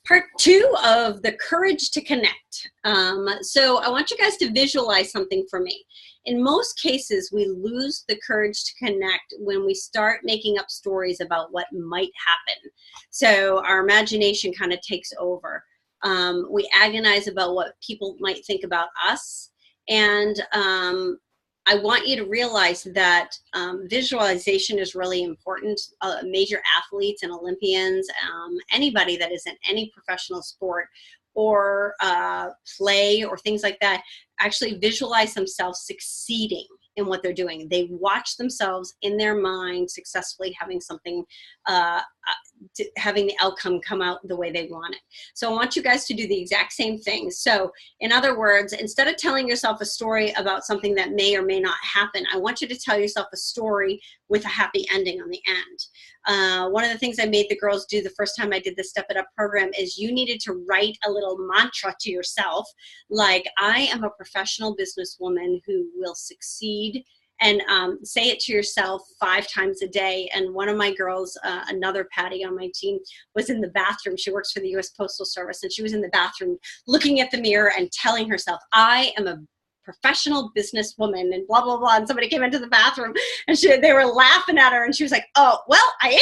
Part 2 of the courage to connect. So I want you guys to visualize something for me. In most cases, we lose the courage to connect when we start making up stories about what might happen. So our imagination kind of takes over. We agonize about what people might think about us. And I want you to realize that visualization is really important. Major athletes and Olympians, anybody that is in any professional sport or play or things like that, actually visualize themselves succeeding in what they're doing. They watch themselves in their mind successfully having something, having the outcome come out the way they want it. So I want you guys to do the exact same thing. So in other words, instead of telling yourself a story about something that may or may not happen, I want you to tell yourself a story with a happy ending on the end. One of the things I made the girls do the first time I did the Step It Up program is you needed to write a little mantra to yourself, like, I am a professional businesswoman who will succeed, and say it to yourself 5 times a day. And one of my girls, another Patty on my team, was in the bathroom. She works for the US Postal Service, and she was in the bathroom looking at the mirror and telling herself, I am a professional businesswoman, and blah, blah, blah. And somebody came into the bathroom and they were laughing at her, and she was like, oh, well, I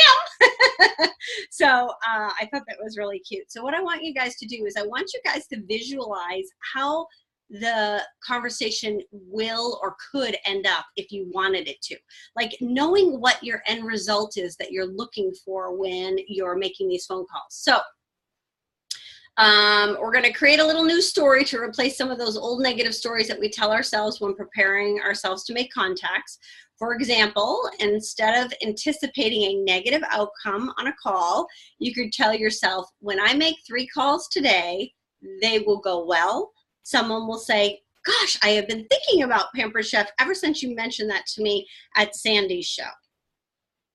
am. So I thought that was really cute. So what I want you guys to do is I want you guys to visualize how the conversation will or could end up if you wanted it to. Like knowing what your end result is that you're looking for when you're making these phone calls. So we're going to create a little new story to replace some of those old negative stories that we tell ourselves when preparing ourselves to make contacts. For example, instead of anticipating a negative outcome on a call, you could tell yourself, when I make 3 calls today, they will go well. Someone will say, gosh, I have been thinking about Pampered Chef ever since you mentioned that to me at Sandy's show.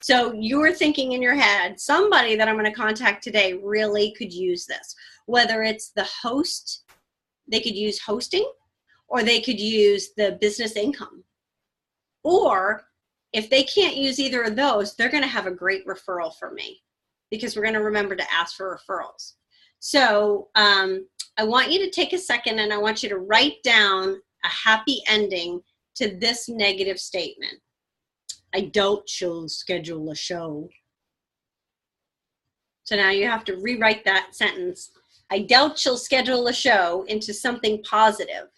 So you were thinking in your head, somebody that I'm going to contact today really could use this. Whether it's the host, they could use hosting, or they could use the business income. Or if they can't use either of those, they're going to have a great referral for me, because we're going to remember to ask for referrals. So I want you to take a second and I want you to write down a happy ending to this negative statement. I doubt she'll schedule a show. So now you have to rewrite that sentence. I doubt she'll schedule a show into something positive.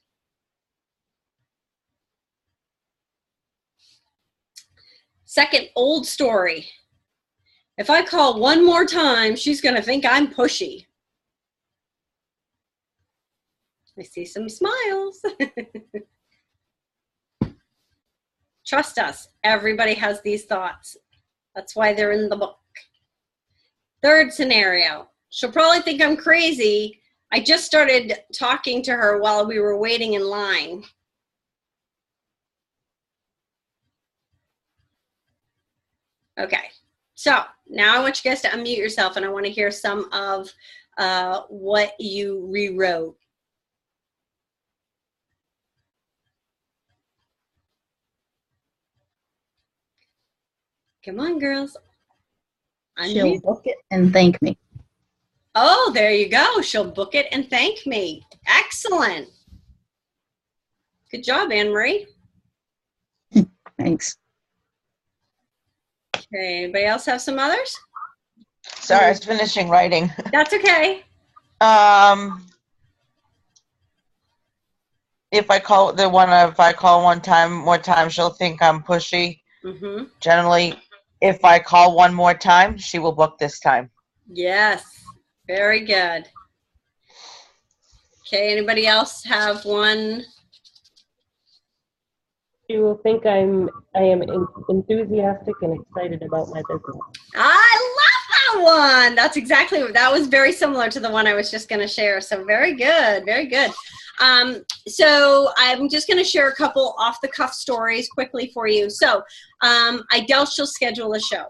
Second, old story. If I call one more time, she's going to think I'm pushy. I see some smiles. Trust us, everybody has these thoughts. That's why they're in the book. Third scenario, she'll probably think I'm crazy. I just started talking to her while we were waiting in line. Okay, so now I want you guys to unmute yourself, and I want to hear some of what you rewrote. Come on, girls. She'll book it and thank me. Oh, there you go. She'll book it and thank me. Excellent. Good job, Anne-Marie. Thanks. Okay, anybody else have some others? Sorry, I was finishing writing. That's okay. If I call one more time, she'll think I'm pushy. Mm-hmm. Generally, if I call one more time, she will book this time. Yes, very good. Okay, anybody else have one? She will think I am enthusiastic and excited about my business. I love that one. That's exactly, that was very similar to the one I was just going to share. So very good, very good. So I'm just going to share a couple off-the-cuff stories quickly for you. So I doubt she'll schedule a show.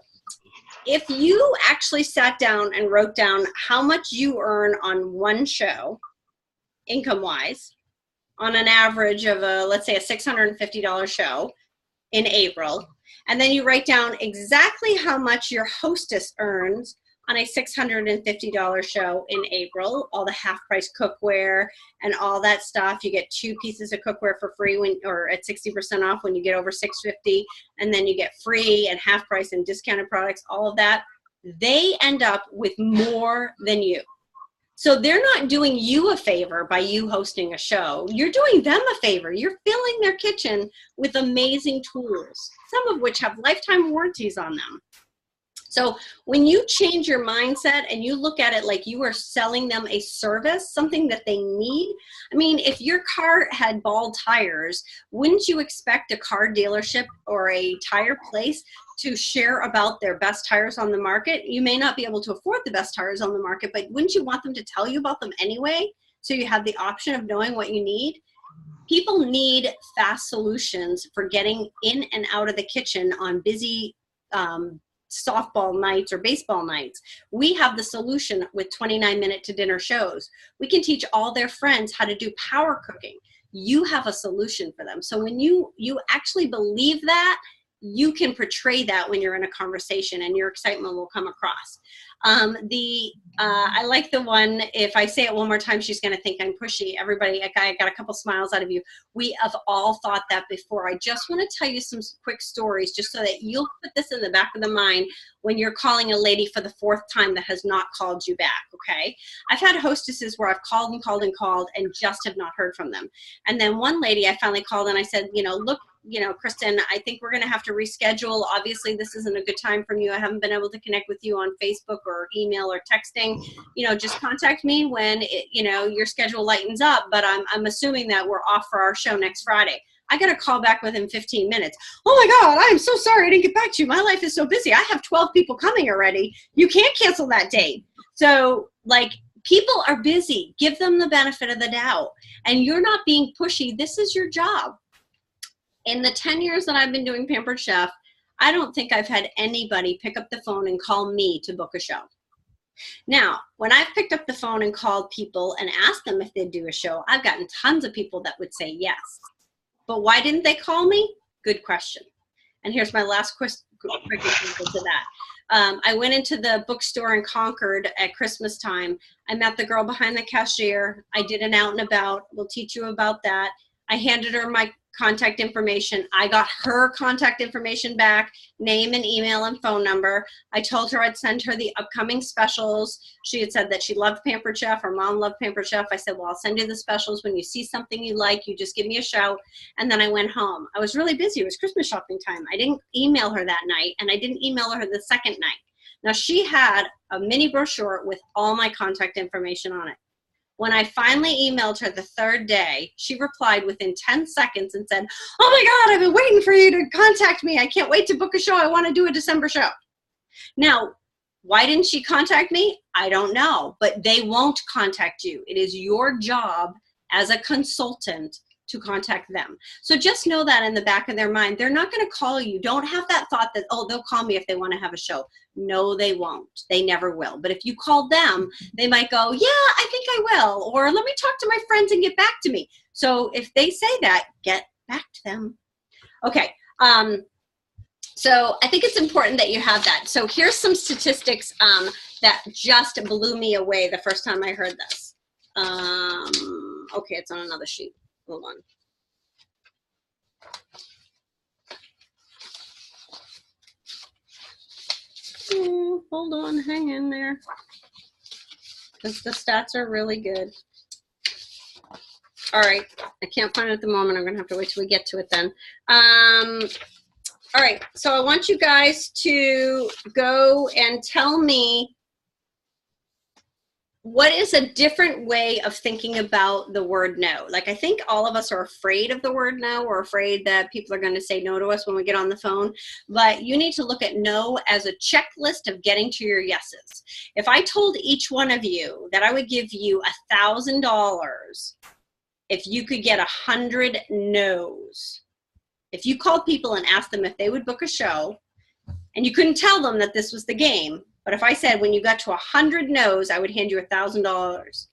If you actually sat down and wrote down how much you earn on one show, income-wise, on an average of let's say a $650 show in April, and then you write down exactly how much your hostess earns on a $650 show in April. All the half-price cookware and all that stuff. You get 2 pieces of cookware for free or at 60% off when you get over $650, and then you get free and half price and discounted products, all of that. They end up with more than you. So they're not doing you a favor by you hosting a show. You're doing them a favor. You're filling their kitchen with amazing tools, some of which have lifetime warranties on them. So when you change your mindset and you look at it like you are selling them a service, something that they need. I mean, if your car had bald tires, wouldn't you expect a car dealership or a tire place to share about their best tires on the market? You may not be able to afford the best tires on the market, but wouldn't you want them to tell you about them anyway? So you have the option of knowing what you need. People need fast solutions for getting in and out of the kitchen on busy softball nights or baseball nights. We have the solution with 29-minute to dinner shows. We can teach all their friends how to do power cooking. You have a solution for them. So when you actually believe that, you can portray that when you're in a conversation and your excitement will come across. I like the one, if I say it one more time, she's going to think I'm pushy. Everybody, I got a couple smiles out of you. We have all thought that before. I just want to tell you some quick stories just so that you'll put this in the back of the mind when you're calling a lady for the 4th time that has not called you back, okay? I've had hostesses where I've called and called and called and just have not heard from them. And then one lady I finally called and I said, look, Kristen, I think we're going to have to reschedule. Obviously, this isn't a good time from you. I haven't been able to connect with you on Facebook or email or texting. Just contact me when your schedule lightens up. But I'm assuming that we're off for our show next Friday. I got a call back within 15 minutes. Oh my God, I am so sorry I didn't get back to you. My life is so busy. I have 12 people coming already. You can't cancel that date. So people are busy. Give them the benefit of the doubt. And you're not being pushy. This is your job. In the 10 years that I've been doing Pampered Chef, I don't think I've had anybody pick up the phone and call me to book a show. Now, when I've picked up the phone and called people and asked them if they'd do a show, I've gotten tons of people that would say yes. But why didn't they call me? Good question. And here's my last quick example to that. I went into the bookstore in Concord at Christmas time. I met the girl behind the cashier. I did an out and about. We'll teach you about that. I handed her my contact information. I got her contact information back, name and email and phone number. I told her I'd send her the upcoming specials. She had said that she loved Pampered Chef. Her mom loved Pampered Chef. I said, well, I'll send you the specials. When you see something you like, you just give me a shout. And then I went home. I was really busy. It was Christmas shopping time. I didn't email her that night, and I didn't email her the second night. Now, she had a mini brochure with all my contact information on it. When I finally emailed her the 3rd day, she replied within 10 seconds and said, oh my God, I've been waiting for you to contact me. I can't wait to book a show. I want to do a December show. Now, why didn't she contact me? I don't know, but they won't contact you. It is your job as a consultant to contact them. So just know that in the back of their mind, they're not going to call you. Don't have that thought that, oh, they'll call me if they want to have a show. No, they won't. They never will. But if you call them, they might go, yeah, I think I will. Or let me talk to my friends and get back to me. So if they say that, get back to them. Okay. So I think it's important that you have that. So here's some statistics that just blew me away the first time I heard this. Okay, it's on another sheet. Hold on. Hold on, hang in there. Because the stats are really good. All right, I can't find it at the moment. I'm gonna have to wait till we get to it then. All right, so I want you guys to go and tell me what is a different way of thinking about the word no? Like, I think all of us are afraid of the word no. We're afraid that people are going to say no to us when we get on the phone. But you need to look at no as a checklist of getting to your yeses. If I told each one of you that I would give you $1,000 if you could get 100 no's, if you called people and asked them if they would book a show, and you couldn't tell them that this was the game, but if I said when you got to 100 no's, I would hand you $1,000.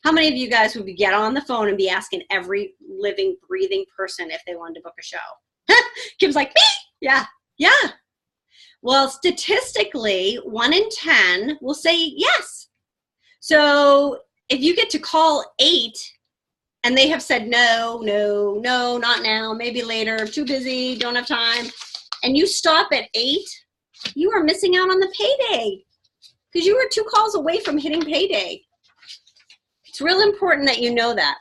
How many of you guys would get on the phone and be asking every living, breathing person if they wanted to book a show? Kim's like, me? Yeah, yeah. Well, statistically, 1 in 10 will say yes. So if you get to call 8 and they have said no, no, no, not now, maybe later, too busy, don't have time, and you stop at 8, you are missing out on the payday because you were 2 calls away from hitting payday. It's real important that you know that.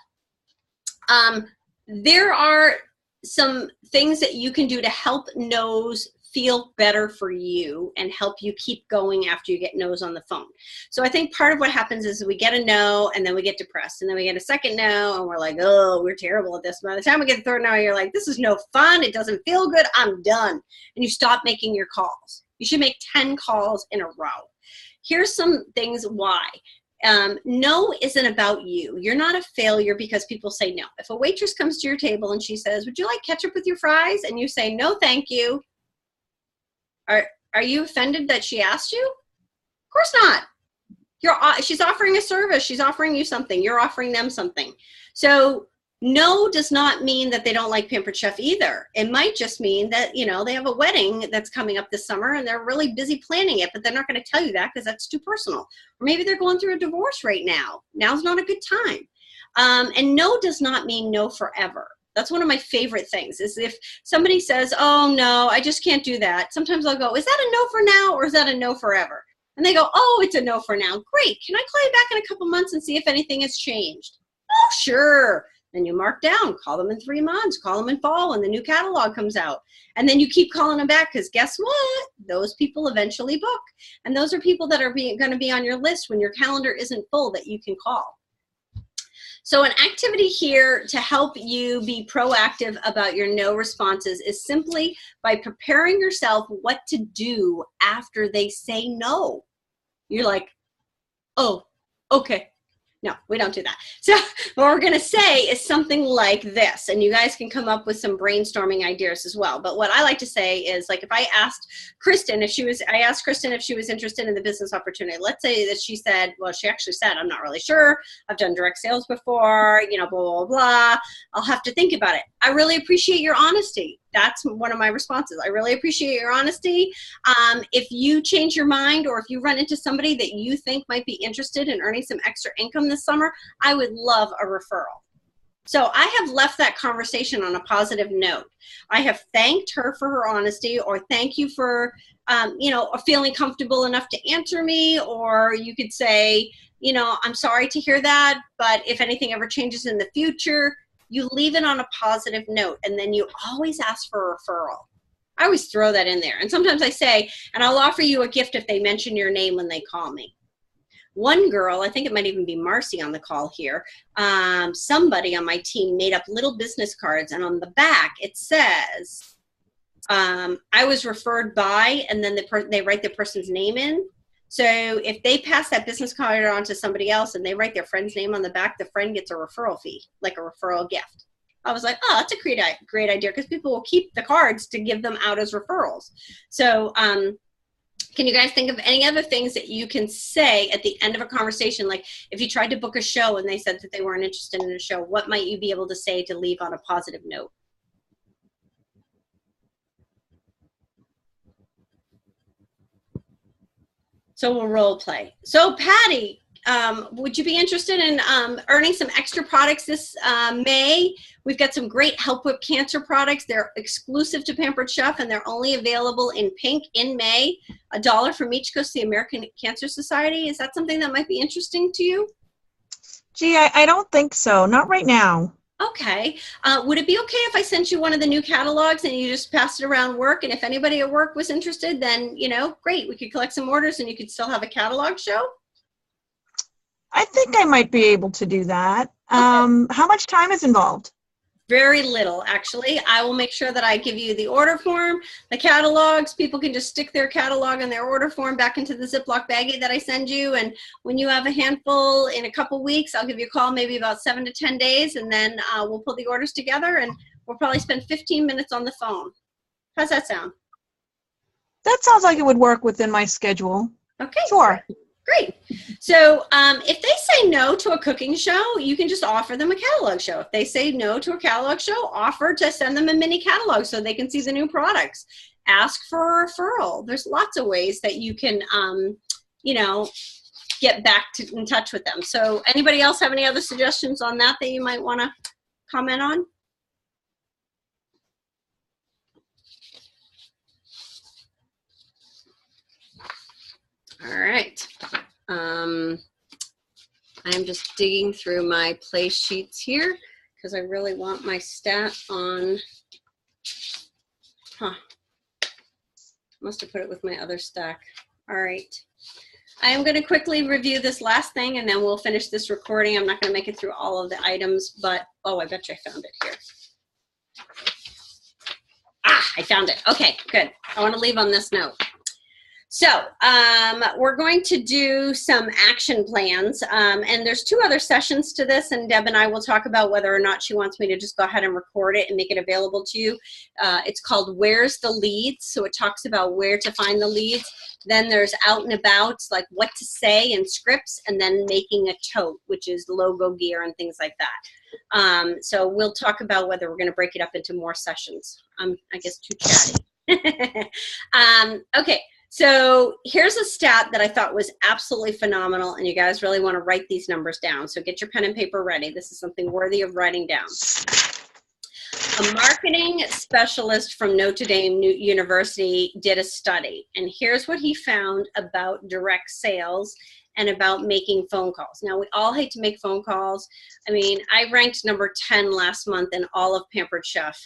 There are some things that you can do to help no's feel better for you and help you keep going after you get no's on the phone. So I think part of what happens is we get a no and then we get depressed and then we get a second no and we're like, oh, we're terrible at this. By the time we get the third no, you're like, this is no fun. It doesn't feel good. I'm done. And you stop making your calls. You should make 10 calls in a row. Here's some things why. No isn't about you. You're not a failure because people say no. If a waitress comes to your table and she says, would you like ketchup with your fries? And you say, no, thank you. Are you offended that she asked you? Of course not. She's offering a service. She's offering you something. You're offering them something. So no does not mean that they don't like Pampered Chef either. It might just mean that, you know, they have a wedding that's coming up this summer and they're really busy planning it, but they're not going to tell you that because that's too personal. Or maybe they're going through a divorce right now. Now's not a good time. And no does not mean no forever. That's one of my favorite things is if somebody says, oh, no, I just can't do that. Sometimes I'll go, is that a no for now or is that a no forever? And they go, oh, it's a no for now. Great. Can I call you back in a couple months and see if anything has changed? Oh, sure. Then you mark down, call them in 3 months, call them in fall when the new catalog comes out. And then you keep calling them back because guess what? Those people eventually book. And those are people that are going to be on your list when your calendar isn't full that you can call. So an activity here to help you be proactive about your no responses is simply by preparing yourself what to do after they say no. You're like, oh, okay. No, we don't do that. So what we're going to say is something like this, and you guys can come up with some brainstorming ideas as well. But what I like to say is, like, if I asked Kristen I asked Kristen if she was interested in the business opportunity. Let's say that she said, well, she actually said, I'm not really sure. I've done direct sales before, you know, blah, blah, blah. I'll have to think about it. I really appreciate your honesty. That's one of my responses. I really appreciate your honesty. If you change your mind or if you run into somebody that you think might be interested in earning some extra income this summer, I would love a referral. So I have left that conversation on a positive note. I have thanked her for her honesty, or thank you for, you know, feeling comfortable enough to answer me, or you could say, you know, I'm sorry to hear that, but if anything ever changes in the future, you leave it on a positive note, and then you always ask for a referral. I always throw that in there. And sometimes I say, and I'll offer you a gift if they mention your name when they call me. One girl, I think it might even be Marcy on the call here, somebody on my team made up little business cards, and on the back it says, I was referred by, and then they write the person's name in. So if they pass that business card on to somebody else and they write their friend's name on the back, the friend gets a referral fee, like a referral gift. I was like, oh, that's a great idea, because people will keep the cards to give them out as referrals. So can you guys think of any other things that you can say at the end of a conversation? Like if you tried to book a show and they said that they weren't interested in a show, what might you be able to say to leave on a positive note? So we'll role play. So Patty, would you be interested in earning some extra products this May? We've got some great Help Whip Cancer products. They're exclusive to Pampered Chef, and they're only available in pink in May. $1 from each goes to the American Cancer Society. Is that something that might be interesting to you? Gee, I don't think so. Not right now. Okay. Would it be okay if I sent you one of the new catalogs and you just passed it around work? And if anybody at work was interested, then, you know, great. We could collect some orders and you could still have a catalog show. I think I might be able to do that. Okay. How much time is involved? Very little, actually. I will make sure that I give you the order form, the catalogs. People can just stick their catalog and their order form back into the Ziploc baggie that I send you. And when you have a handful in a couple weeks, I'll give you a call, maybe about 7 to 10 days, and then we'll pull the orders together, and we'll probably spend 15 minutes on the phone. How's that sound? That sounds like it would work within my schedule. Okay. Sure. Great. So if they say no to a cooking show, you can just offer them a catalog show. If they say no to a catalog show, offer to send them a mini catalog so they can see the new products. ask for a referral. There's lots of ways that you can, you know, get back in touch with them. So anybody else have any other suggestions on that you might want to comment on? All right. I'm just digging through my place sheets here because I really want my stat on, must have put it with my other stack. All right. I am going to quickly review this last thing and then we'll finish this recording. I'm not going to make it through all of the items, but, oh, I bet you I found it here. I found it. Okay, good. I want to leave on this note. So we're going to do some action plans, and there's 2 other sessions to this, and Deb and I will talk about whether or not she wants me to just go ahead and record it and make it available to you. It's called Where's the Leads? So it talks about where to find the leads. Then there's Out and Abouts, like what to say and scripts, and then making a tote, which is logo gear and things like that. So we'll talk about whether we're going to break it up into more sessions. I guess too chatty. Okay. So here's a stat that I thought was absolutely phenomenal, and you guys really want to write these numbers down. So get your pen and paper ready. This is something worthy of writing down. A marketing specialist from Notre Dame University did a study, and here's what he found about direct sales and about making phone calls. Now, we all hate to make phone calls. I mean, I ranked number 10 last month in all of Pampered Chef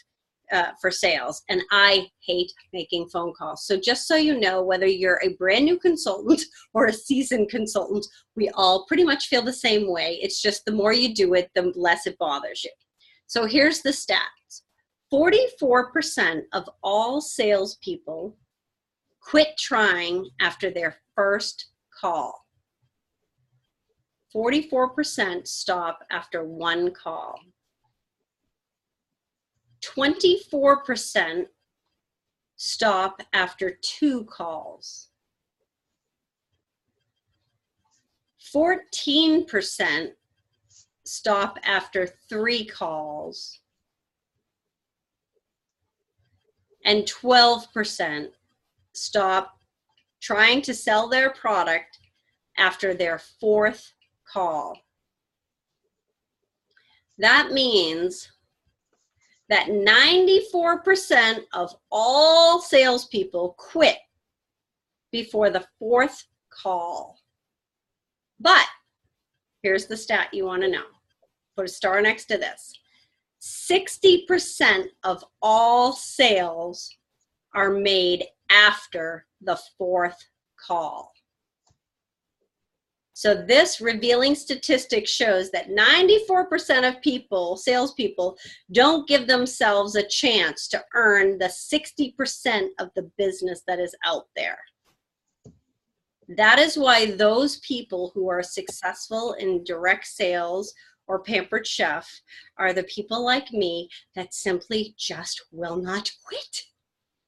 for sales, and I hate making phone calls. So just so you know, whether you're a brand new consultant or a seasoned consultant, we all pretty much feel the same way. It's just the more you do it, the less it bothers you. So here's the stats. 44% of all salespeople quit trying after their first call. 44% stop after 1 call. 24% stop after 2 calls. 14% stop after 3 calls. And 12% stop trying to sell their product after their 4th call. That means that 94% of all salespeople quit before the 4th call. But here's the stat you want to know. Put a star next to this. 60% of all sales are made after the 4th call. So this revealing statistic shows that 94% of people, salespeople, don't give themselves a chance to earn the 60% of the business that is out there. That is why those people who are successful in direct sales or Pampered Chef are the people like me that simply just will not quit.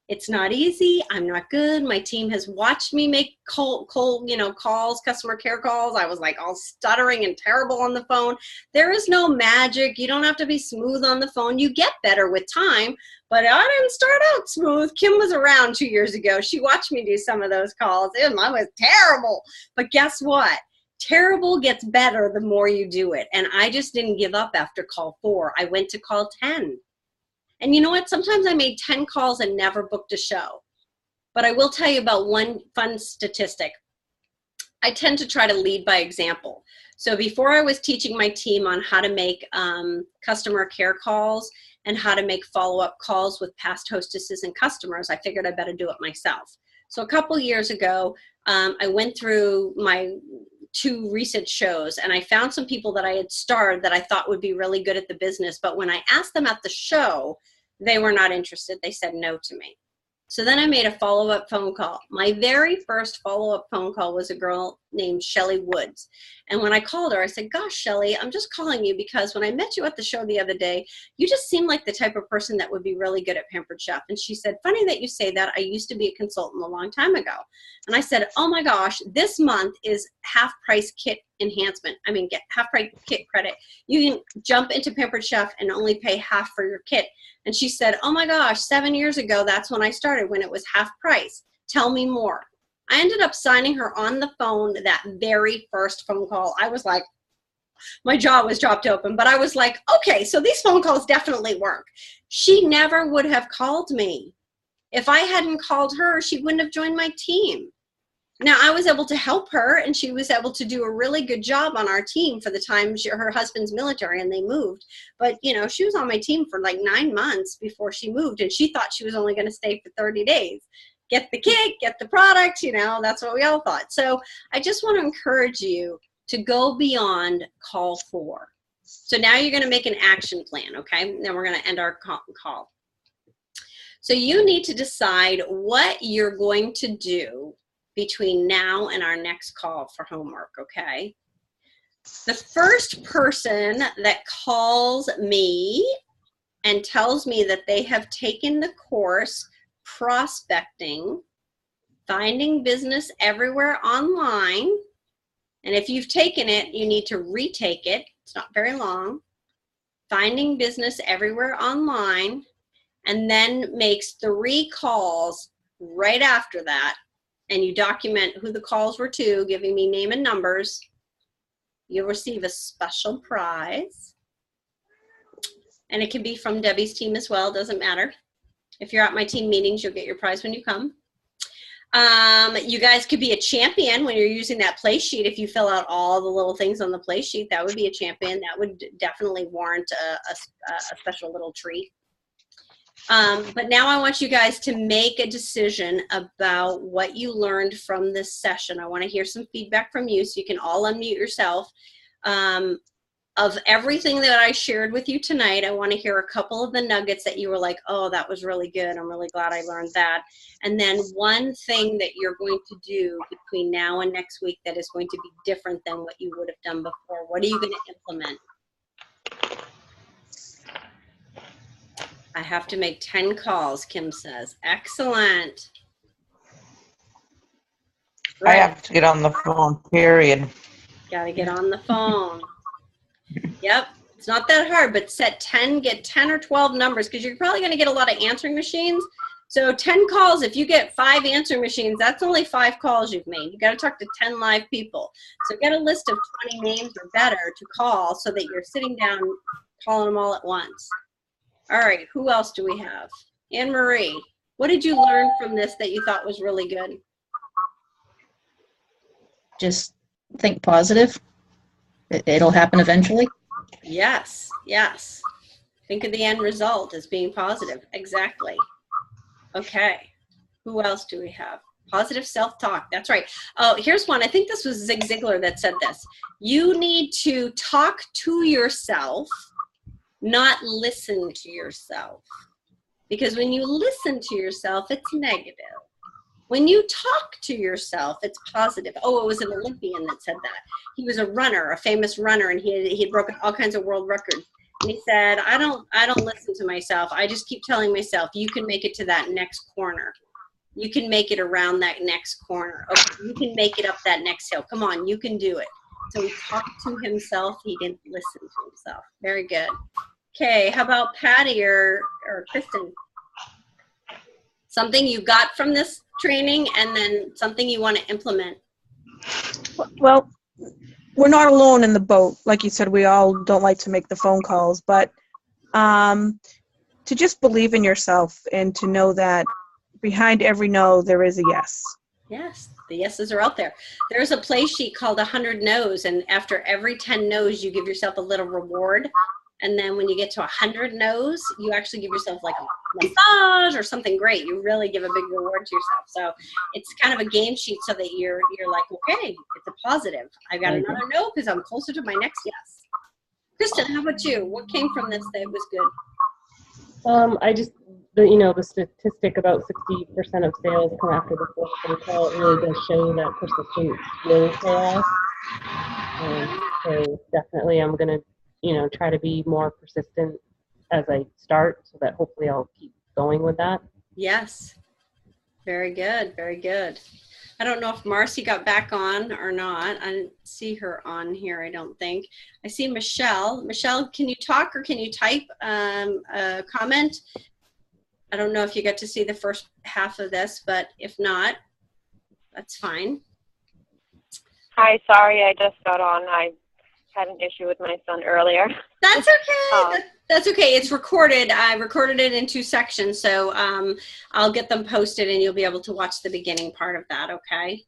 It's not easy. I'm not good. My team has watched me make calls, customer care calls. I was like all stuttering and terrible on the phone. There is no magic. You don't have to be smooth on the phone. You get better with time, but I didn't start out smooth. Kim was around 2 years ago. She watched me do some of those calls, and I was terrible. But guess what? Terrible gets better the more you do it. And I just didn't give up after call 4. I went to call 10. And you know what? Sometimes I made 10 calls and never booked a show. But I will tell you about one fun statistic. I tend to try to lead by example. So before I was teaching my team on how to make customer care calls and how to make follow-up calls with past hostesses and customers, I figured I better do it myself. So a couple years ago, I went through my 2 recent shows and I found some people that I had starred that I thought would be really good at the business. But when I asked them at the show, they were not interested. They said no to me. So then I made a follow-up phone call. My very first follow-up phone call was a girl named Shelley Woods. And when I called her, I said, gosh, Shelley, I'm just calling you because when I met you at the show the other day, you just seem like the type of person that would be really good at Pampered Chef. And she said, funny that you say that. I used to be a consultant a long time ago. And I said, oh my gosh, this month is half price kit enhancement. I mean, get half price kit credit. You can jump into Pampered Chef and only pay half for your kit. And she said, oh my gosh, 7 years ago, that's when I started, when it was half price. Tell me more. I ended up signing her on the phone that very first phone call. I was like, my jaw was dropped open, but I was like, okay, so these phone calls definitely work. She never would have called me. If I hadn't called her, she wouldn't have joined my team. Now, I was able to help her, and she was able to do a really good job on our team for the time her husband's military and they moved. But, you know, she was on my team for like 9 months before she moved, and she thought she was only going to stay for 30 days. Get the kit, get the product, you know, that's what we all thought. So I just want to encourage you to go beyond call 4. So now you're going to make an action plan, okay? Then we're going to end our call. So you need to decide what you're going to do between now and our next call for homework, okay? The first person that calls me and tells me that they have taken the course Prospecting, Finding Business Everywhere Online, and if you've taken it, you need to retake it. It's not very long. Finding Business Everywhere Online, and then makes 3 calls right after that, and you document who the calls were to, giving me name and numbers. You'll receive a special prize, and it can be from Debbie's team as well, doesn't matter. If you're at my team meetings, you'll get your prize when you come. You guys could be a champion when you're using that play sheet. If you fill out all the little things on the play sheet, that would be a champion. That would definitely warrant a special little treat. But now I want you guys to make a decision about what you learned from this session. I want to hear some feedback from you, so you can all unmute yourself. Of everything that I shared with you tonight, I want to hear a couple of the nuggets that you were like, oh, that was really good. I'm really glad I learned that. And then one thing that you're going to do between now and next week that is going to be different than what you would have done before. What are you going to implement? I have to make 10 calls, Kim says. Excellent. I have to get on the phone, period. Got to get on the phone. Yep, it's not that hard, but get 10 or 12 numbers, because you're probably going to get a lot of answering machines. So 10 calls, if you get 5 answering machines, that's only 5 calls you've made. You got to talk to 10 live people. So get a list of 20 names or better to call so that you're sitting down calling them all at once. All right, who else do we have? Anne Marie, what did you learn from this that you thought was really good? Just think positive. It'll happen eventually. Yes, yes. Think of the end result as being positive. Exactly. Okay. Who else do we have? Positive self-talk. That's right. Oh, here's one. I think this was Zig Ziglar that said this. You need to talk to yourself, not listen to yourself. Because when you listen to yourself, it's negative. When you talk to yourself, it's positive. Oh, it was an Olympian that said that. He was a runner, a famous runner, and he had broken all kinds of world records. And he said, I don't listen to myself. I just keep telling myself, you can make it to that next corner. You can make it around that next corner. Okay, you can make it up that next hill. Come on, you can do it. So he talked to himself. He didn't listen to himself. Very good. Okay, how about Patty or Kristen? Something you got from this training and then something you want to implement. Well, we're not alone in the boat. Like you said, we all don't like to make the phone calls, but to just believe in yourself and to know that behind every no, there is a yes. Yes, the yeses are out there. There's a play sheet called 100 No's, and after every 10 no's, you give yourself a little reward. And then when you get to 100 no's, you actually give yourself like a massage or something great. You really give a big reward to yourself. So it's kind of a game sheet so that you're like, okay, it's a positive. I got another no because I'm closer to my next yes. Kristen, how about you? What came from this that was good? the statistic about 60% of sales come after the fourth phone call, it really does show that persistence will pay off. So definitely I'm going to, try to be more persistent as I start so that hopefully I'll keep going with that. Yes. Very good. Very good. I don't know if Marcy got back on or not. I didn't see her on here, I don't think. I see Michelle. Michelle, can you talk or can you type a comment? I don't know if you got to see the first half of this, but if not, that's fine. Hi, sorry, I just got on. I had an issue with my son earlier. That's okay. That's okay. It's recorded. I recorded it in 2 sections, so I'll get them posted and you'll be able to watch the beginning part of that, okay?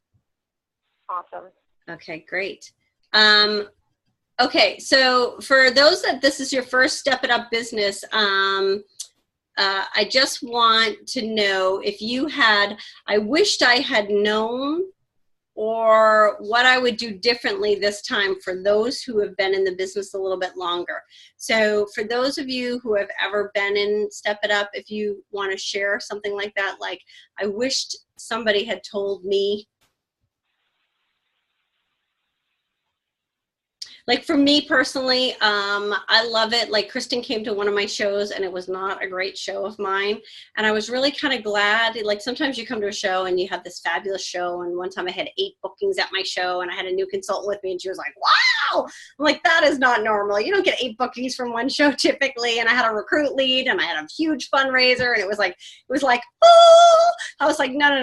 Awesome. Okay, great. Okay, so for those that this is your first Step It Up business, I just want to know if you had, I wished I had known, or what I would do differently this time for those who have been in the business a little bit longer. So for those of you who have ever been in Step It Up, if you want to share something like that, like I wished somebody had told me. Like for me personally, I love it. Like Kristen came to one of my shows and it was not a great show of mine. And I was really kind of glad, like sometimes you come to a show and you have this fabulous show. And one time I had 8 bookings at my show and I had a new consultant with me and she was like, wow, I'm like, that is not normal. You don't get 8 bookings from one show typically. And I had a recruit lead and I had a huge fundraiser and it was like, oh, I was like, no.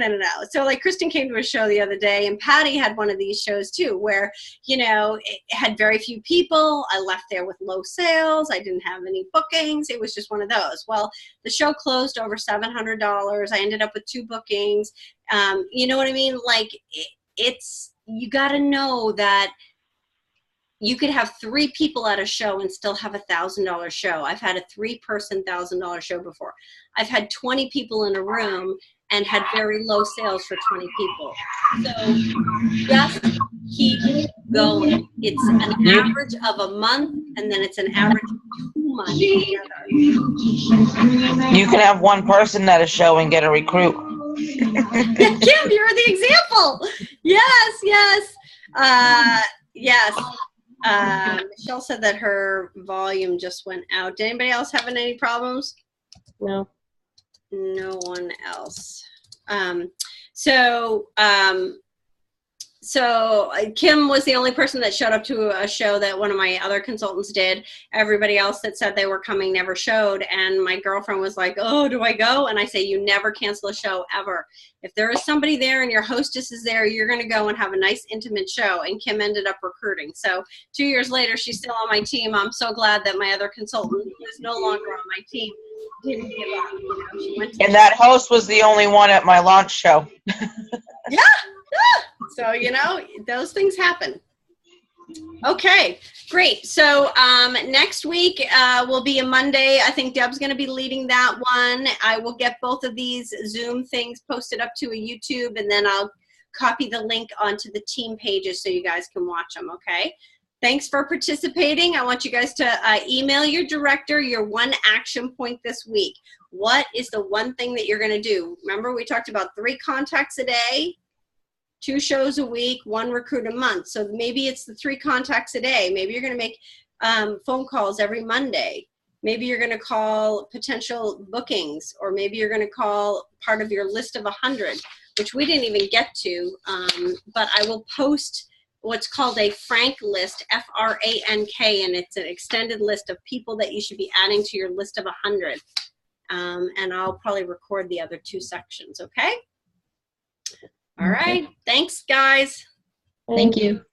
So like Kristen came to a show the other day and Patty had one of these shows too, where, it had very few people. I left there with low sales. I didn't have any bookings. It was just one of those. Well, the show closed over $700. I ended up with 2 bookings. You know what I mean? Like you got to know that you could have 3 people at a show and still have $1,000 show. I've had a 3-person $1,000 show before. I've had 20 people in a room and had very low sales for 20 people. So just keep going. It's an average of a month, and then it's an average of 2 months together. You can have 1 person at a show and get a recruit. Kim, you're the example. Yes. Yes. Michelle said that her volume just went out. Did anybody else having any problems? No. No one else. So Kim was the only person that showed up to a show that one of my other consultants did. Everybody else that said they were coming never showed. And my girlfriend was like, oh, do I go? And I say, you never cancel a show ever. If there is somebody there and your hostess is there, you're going to go and have a nice intimate show. And Kim ended up recruiting. So 2 years later, she's still on my team. I'm so glad that my other consultant, who is no longer on my team, didn't give up. She went to And that host was the only one at my launch show. Yeah. So, those things happen. Okay, great. So next week will be a Monday. I think Deb's going to be leading that one. I will get both of these Zoom things posted up to a YouTube, and then I'll copy the link onto the team pages so you guys can watch them, okay? Thanks for participating. I want you guys to email your director your 1 action point this week. What is the one thing that you're going to do? Remember, we talked about 3 contacts a day, 2 shows a week, 1 recruit a month. So maybe it's the 3 contacts a day. Maybe you're going to make phone calls every Monday. Maybe you're going to call potential bookings, or maybe you're going to call part of your list of 100, which we didn't even get to, but I will post what's called a Frank list, F-R-A-N-K, and it's an extended list of people that you should be adding to your list of 100. And I'll probably record the other 2 sections, okay? All right. Thanks, guys. Thank you.